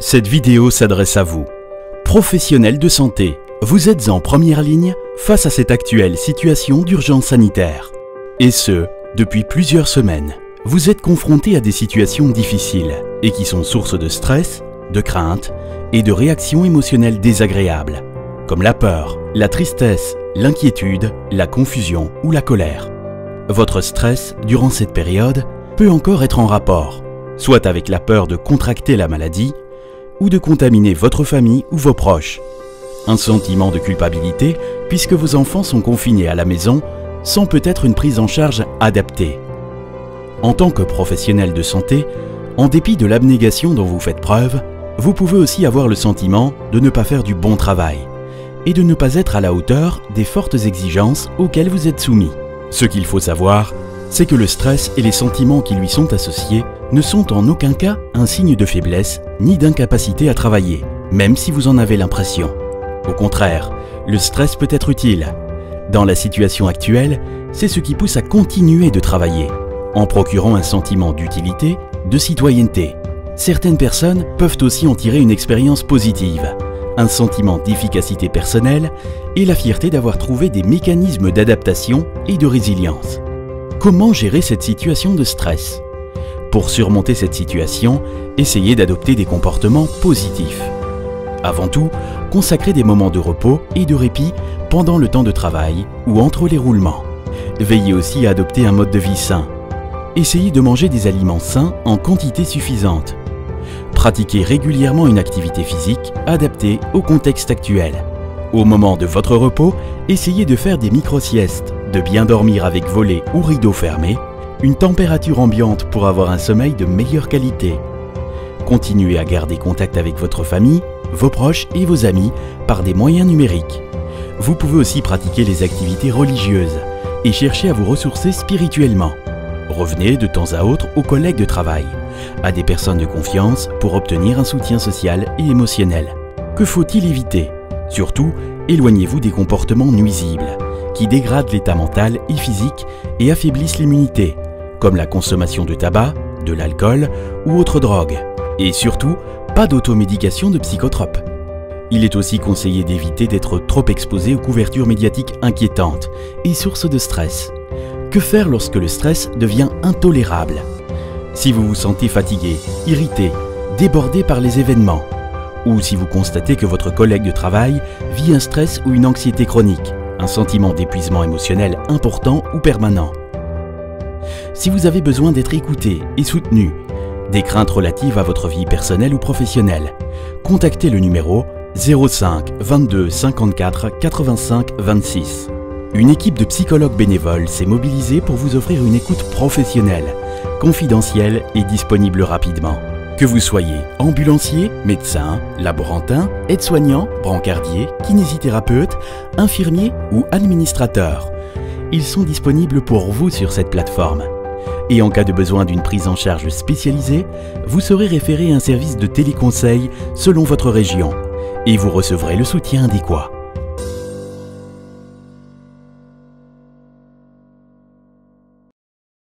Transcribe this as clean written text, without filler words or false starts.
Cette vidéo s'adresse à vous. Professionnels de santé, vous êtes en première ligne face à cette actuelle situation d'urgence sanitaire. Et ce, depuis plusieurs semaines. Vous êtes confrontés à des situations difficiles et qui sont source de stress, de crainte et de réactions émotionnelles désagréables, comme la peur, la tristesse, l'inquiétude, la confusion ou la colère. Votre stress, durant cette période, peut encore être en rapport, soit avec la peur de contracter la maladie, ou de contaminer votre famille ou vos proches. Un sentiment de culpabilité puisque vos enfants sont confinés à la maison sans peut-être une prise en charge adaptée. En tant que professionnel de santé, en dépit de l'abnégation dont vous faites preuve, vous pouvez aussi avoir le sentiment de ne pas faire du bon travail et de ne pas être à la hauteur des fortes exigences auxquelles vous êtes soumis. Ce qu'il faut savoir, c'est que le stress et les sentiments qui lui sont associés ne sont en aucun cas un signe de faiblesse ni d'incapacité à travailler, même si vous en avez l'impression. Au contraire, le stress peut être utile. Dans la situation actuelle, c'est ce qui pousse à continuer de travailler, en procurant un sentiment d'utilité, de citoyenneté. Certaines personnes peuvent aussi en tirer une expérience positive, un sentiment d'efficacité personnelle et la fierté d'avoir trouvé des mécanismes d'adaptation et de résilience. Comment gérer cette situation de stress? Pour surmonter cette situation, essayez d'adopter des comportements positifs. Avant tout, consacrez des moments de repos et de répit pendant le temps de travail ou entre les roulements. Veillez aussi à adopter un mode de vie sain. Essayez de manger des aliments sains en quantité suffisante. Pratiquez régulièrement une activité physique adaptée au contexte actuel. Au moment de votre repos, essayez de faire des micro-siestes, de bien dormir avec volets ou rideaux fermés, une température ambiante pour avoir un sommeil de meilleure qualité. Continuez à garder contact avec votre famille, vos proches et vos amis par des moyens numériques. Vous pouvez aussi pratiquer les activités religieuses et chercher à vous ressourcer spirituellement. Revenez de temps à autre aux collègues de travail, à des personnes de confiance pour obtenir un soutien social et émotionnel. Que faut-il éviter? Surtout, éloignez-vous des comportements nuisibles qui dégradent l'état mental et physique et affaiblissent l'immunité, comme la consommation de tabac, de l'alcool ou autres drogues. Et surtout, pas d'automédication de psychotropes. Il est aussi conseillé d'éviter d'être trop exposé aux couvertures médiatiques inquiétantes et sources de stress. Que faire lorsque le stress devient intolérable? Si vous vous sentez fatigué, irrité, débordé par les événements, ou si vous constatez que votre collègue de travail vit un stress ou une anxiété chronique, un sentiment d'épuisement émotionnel important ou permanent. Si vous avez besoin d'être écouté et soutenu, des craintes relatives à votre vie personnelle ou professionnelle, contactez le numéro 05 22 54 85 26. Une équipe de psychologues bénévoles s'est mobilisée pour vous offrir une écoute professionnelle, confidentielle et disponible rapidement. Que vous soyez ambulancier, médecin, laborantin, aide-soignant, brancardier, kinésithérapeute, infirmier ou administrateur, ils sont disponibles pour vous sur cette plateforme. Et en cas de besoin d'une prise en charge spécialisée, vous serez référé à un service de téléconseil selon votre région et vous recevrez le soutien adéquat.